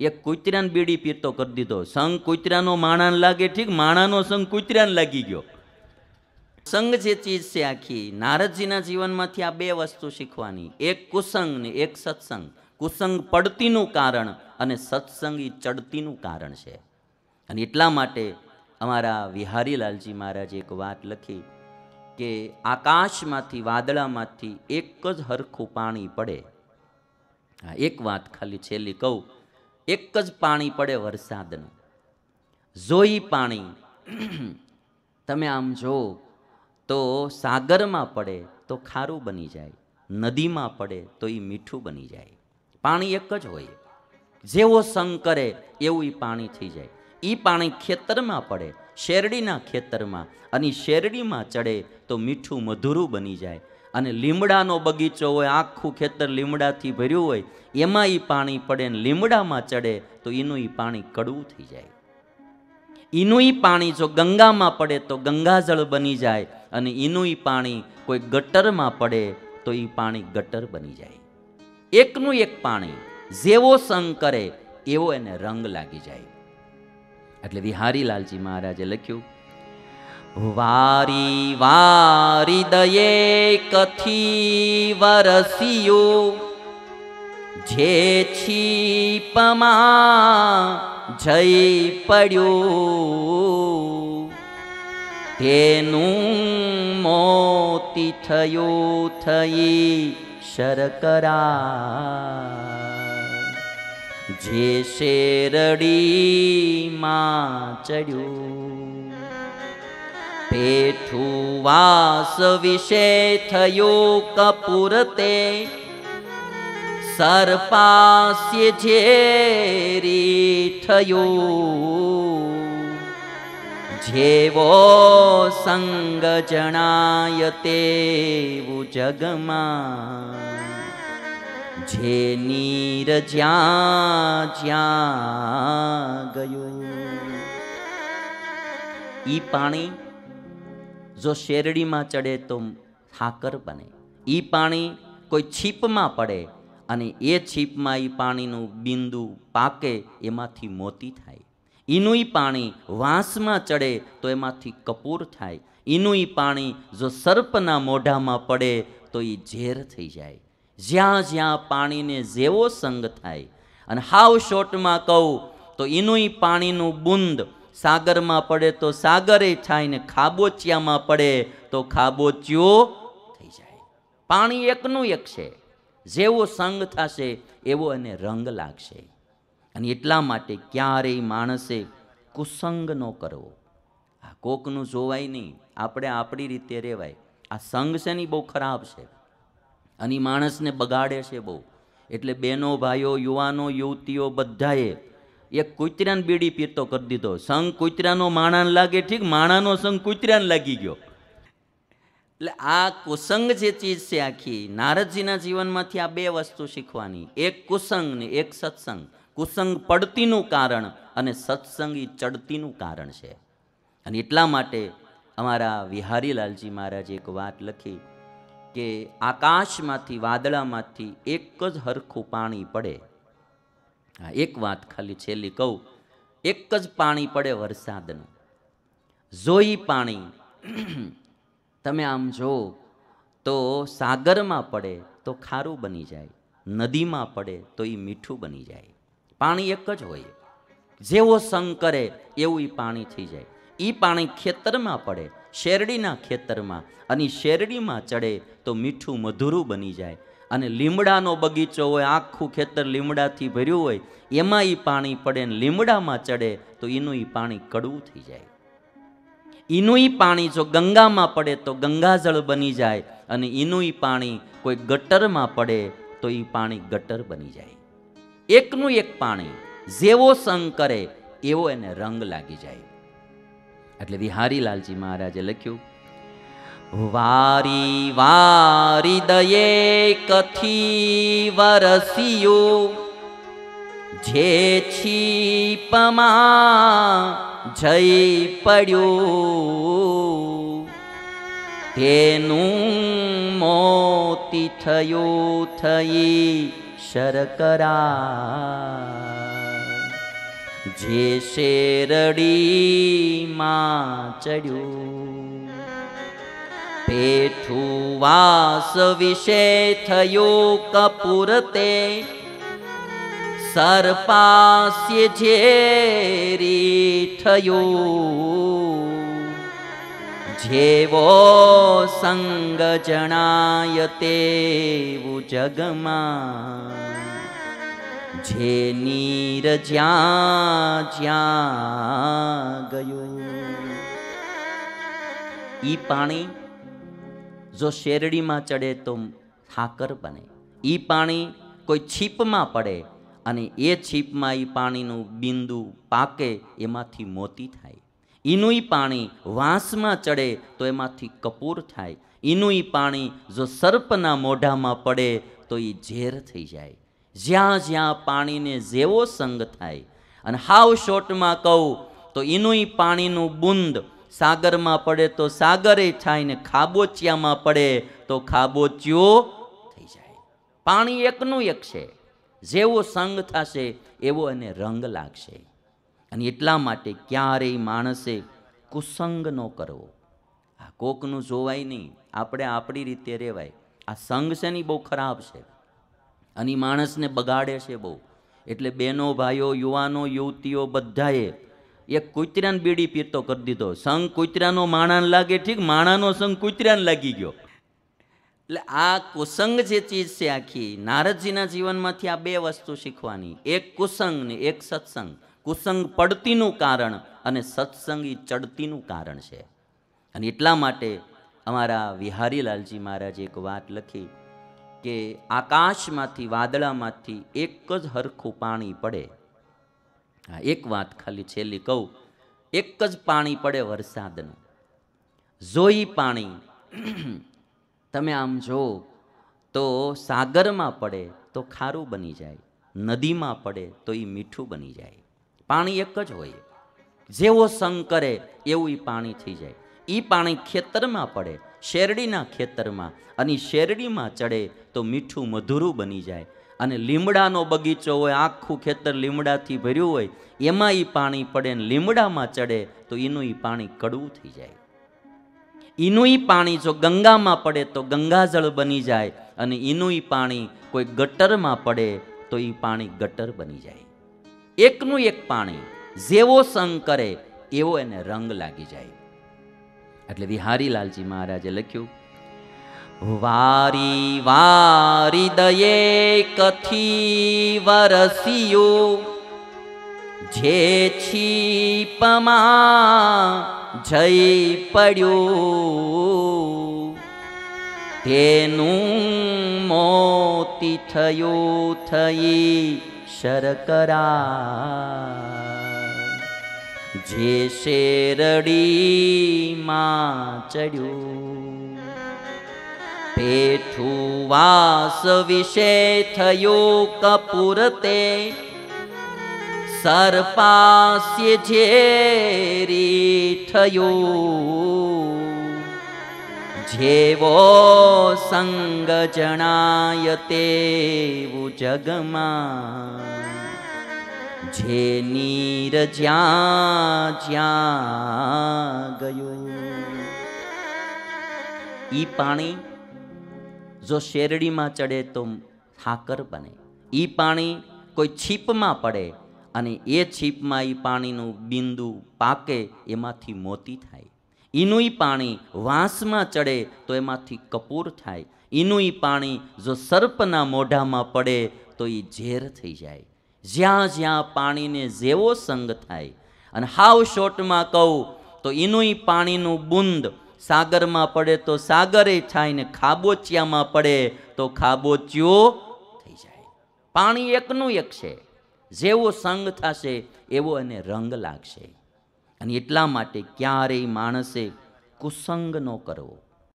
એક કૂતરાને બીડી પીતો કરી દીધો. સંગ કૂતરાનો માણાને લાગે ઠીક, માણાનો સંગ કૂતરાને લાગી ગયો. સંગ જે ચીજ છે આખી, નારદજીના જીવનમાંથી આ બે વસ્તુ શીખવાની, એક કુસંગ ને એક સત્સંગ. કુસંગ પડતીનું કારણ અને સત્સંગ એ ચડતીનું કારણ છે. અને એટલા માટે અમારા વિહારીલાલજી મહારાજે એક વાત લખી કે આકાશમાંથી વાદળામાંથી એક જ હરખું પાણી પડે. હા, એક વાત ખાલી છેલ્લી કહું, એક જ પાણી પડે વરસાદનું. જોઈ પાણી તમે આમ જો તો સાગરમાં પડે તો ખારું બની જાય, નદીમાં પડે તો એ મીઠું બની જાય. પાણી એક જ હોય, જેવો સંગ કરે એવું એ પાણી થઈ જાય. એ પાણી ખેતરમાં પડે, શેરડીના ખેતરમાં, અને શેરડીમાં ચડે તો મીઠું મધુરું બની જાય. અને લીમડાનો બગીચો હોય, આખું ખેતર લીમડાથી ભર્યું હોય, એમાં એ પાણી પડે ને લીમડામાં ચડે તો એનું એ પાણી કડવું થઈ જાય. એનું એ પાણી જો ગંગામાં પડે તો ગંગાજળ બની જાય, અને એનું એ પાણી કોઈ ગટરમાં પડે તો એ પાણી ગટર બની જાય. એકનું એક પાણી જેવો સંગ કરે એવો એને રંગ લાગી જાય. એટલે વિહારીલાલજી મહારાજે લખ્યું, વારી વારી દયે કથી વરસિયો, જે છીપમાં જઈ પડ્યું, તેનું મોતી થયું થઈ શરકરા, જે શેરડીમાં ચડ્યું, પેઠું વાસ વિશે થયું કપૂર, તે સર્પાસ્ય ઝેરી થયું, જેવો સંગ જણાય તેવું જગમાં, જે નીર જ્યાં જ્યાં ગયું. ઈ પાણી જો શેરડીમાં ચડે તો સાકર બને. ઈ પાણી કોઈ છીપમાં પડે અને એ છીપમાં ઈ પાણીનું બિંદુ પાકે, એમાંથી મોતી થાય. એનું ઈ પાણી વાંસમાં ચડે તો એમાંથી કપૂર થાય. એનું ઈ પાણી જો સર્પના મોઢામાં પડે તો એ ઝેર થઈ જાય. જ્યાં જ્યાં પાણીને જેવો સંગ થાય. અને હાવ શોર્ટમાં કહું તો એનું ઈ પાણીનું બુંદ સાગરમાં પડે તો સાગરે થાય, ને ખાબોચિયામાં પડે તો ખાબોચિયો થઈ જાય. પાણી એકનું એક છે, જેવો સંગ થશે એવો એને રંગ લાગશે. અને એટલા માટે ક્યારેય માણસે કુસંગ ન કરવો. આ કોકનું જોવાય નહીં, આપણે આપણી રીતે રહેવાય. આ સંગ છે ને બહુ ખરાબ છે અને માણસને બગાડે છે બહુ. એટલે બહેનો, ભાઈઓ, યુવાનો, યુવતીઓ બધાએ એક કૂતરાને બીડી પીતો કરી દીધો. સંગ કૂતરાનો માણાને લાગે ઠીક, માણાનો સંગ કૂતરાને લાગી ગયો. એટલે આ કુસંગ જે ચીજ છે આખી, નારદજીના જીવનમાંથી આ બે વસ્તુ શીખવાની, એક કુસંગ ને એક સત્સંગ. કુસંગ પડતીનું કારણ અને સત્સંગ એ ચડતીનું કારણ છે. અને એટલા માટે અમારા વિહારીલાલજી મહારાજે એક વાત લખી કે આકાશમાંથી વાદળામાંથી એક જ હરખું પાણી પડે. હા, એક વાત ખાલી છેલ્લી કહું, એક જ પાણી પડે વરસાદનું. જોઈ પાણી તમે આમ જો તો સાગરમાં પડે તો ખારું બની જાય, નદીમાં પડે તો એ મીઠું બની જાય. પાણી એક જ હોય, જેવો સંગ કરે એવું એ પાણી થઈ જાય. એ પાણી ખેતરમાં પડે, શેરડીના ખેતરમાં, અને શેરડીમાં ચડે તો મીઠું મધુરું બની જાય. અને લીમડાનો બગીચો હોય, આખું ખેતર લીમડાથી ભર્યું હોય, એમાં એ પાણી પડે ને લીમડામાં ચડે તો એનું એ પાણી કડવું થઈ જાય. એનું એ પાણી જો ગંગામાં પડે તો ગંગાજળ બની જાય, અને એનું એ પાણી કોઈ ગટરમાં પડે તો એ પાણી ગટર બની જાય. એકનું એક પાણી જેવો સંગ કરે એવો એને રંગ લાગી જાય. એટલે વિહારીલાલજી મહારાજે લખ્યું, વારી વારી દયે કથી વરસિયો, જે છીપમાં જઈ પડ્યું, તેનું મોતી થયું થઈ શરકરા, જે શેરડીમાં ચડ્યું, પેઠું વાસ વિશે થયો કપૂર તે, સર્પાસ્ય ઝેરી થયો, જેવો સંગ જણાય તેવું જગમાં, જે નીર જ્યાં જ્યાં ગયું. ઈ પાણી જો શેરડીમાં ચડે તો સાકર બને. ઈ પાણી કોઈ છીપમાં પડે અને એ છીપમાં ઈ પાણીનું બિંદુ પાકે એમાંથી મોતી થાય. ઈનું ઈ પાણી વાંસમાં ચડે તો એમાંથી કપૂર થાય. ઈનું ઈ પાણી જો સર્પના મોઢામાં પડે તો ઈ ઝેર થઈ જાય. જ્યાં જ્યાં પાણીને જેવો સંગ થાય. અને હાવ શોર્ટમાં કહું તો ઈનું ઈ પાણીનું બુંદ સાગરમાં પડે તો સાગરે થાય ને ખાબોચિયામાં પડે તો ખાબોચિયો થઈ જાય. પાણી એકનું એક છે. જેવો સંગ થશે એવો એને રંગ લાગશે. અને એટલા માટે ક્યારેય માણસે કુસંગ ન કરવો. આ કોકનું જોવાય નહીં, આપણે આપણી રીતે રહેવાય. આ સંગ છે ને બહુ ખરાબ છે અને માણસને બગાડે છે બહુ. એટલે બહેનો ભાઈઓ યુવાનો યુવતીઓ બધાએ એક કૂતરાને બીડી પીતો કરી દીધો. સંગ કૂતરાનો માણાને લાગે ઠીક, માણાનો સંગ કૂતરાને લાગી ગયો. એટલે આ કુસંગ જે ચીજ છે આખી, નારદજીના જીવનમાંથી આ બે વસ્તુ શીખવાની, એક કુસંગ ને એક સત્સંગ. કુસંગ પડતીનું કારણ અને સત્સંગી ચડતીનું કારણ છે. અને એટલા માટે અમારા વિહારીલાલજી મહારાજે એક વાત લખી કે આકાશમાંથી વાદળામાંથી એક જ હરખું પાણી પડે. હા, એક વાત ખાલી છેલ્લી કહું, એક જ પાણી પડે વરસાદનું. જોઈ પાણી તમે આમ જો તો સાગરમાં પડે તો ખારું બની જાય, નદીમાં પડે તો એ મીઠું બની જાય. પાણી એક જ હોય. જેવો સંગ કરે એવું એ પાણી થઈ જાય. એ પાણી ખેતરમાં પડે, શેરડીના ખેતરમાં, અને શેરડીમાં ચડે તો મીઠું મધુરું બની જાય. અને લીમડાનો બગીચો હોય, આખું ખેતર લીમડાથી ભર્યું હોય, એમાં એ પાણી પડે ને લીમડામાં ચડે તો એનું એ પાણી કડવું થઈ જાય. એનું ઈ પાણી જો ગંગામાં પડે તો ગંગાજળ બની જાય, અને એનું ઈ પાણી કોઈ ગટરમાં પડે તો એ પાણી ગટર બની જાય. એકનું એક પાણી જેવો સંગ કરે એવો એને રંગ લાગી જાય. એટલે વિહારીલાલજી મહારાજે લખ્યું, વારી વારી દયે કથી વરસિયો, જે છીપમાં જઈ પડ્યું, તેનું મોતી થયું થઈ શરકરા, જે શેરડીમાં ચડ્યું, પેઠું વાસ વિશે થયો કપૂર તે, સર્પાસ્ય ઝેરી થયો, જેવો સંગ જણાય તેવું જગમાં, જે નીર જ્યાં જ્યાં ગયું. ઈ પાણી જો શેરડીમાં ચડે તો સાકર બને. ઈ પાણી કોઈ છીપમાં પડે અને એ છીપમાં ઈ પાણીનું બિંદુ પાકે એમાંથી મોતી થાય. ઈનું ઈ પાણી વાંસમાં ચડે તો એમાંથી કપૂર થાય. ઈનું ઈ પાણી જો સર્પના મોઢામાં પડે તો એ ઝેર થઈ જાય. જ્યાં જ્યાં પાણીને જેવો સંગ થાય. અને હાવ શોર્ટમાં કહું તો એનું ઈ પાણીનું બુંદ સાગરમાં પડે તો સાગરે થાય ને ખાબોચિયામાં પડે તો ખાબોચિયો થઈ જાય. પાણી એકનું એક છે. જેવો સંગ થશે એવો એને રંગ લાગશે. અને એટલા માટે ક્યારેય માણસે કુસંગ ન કરવો.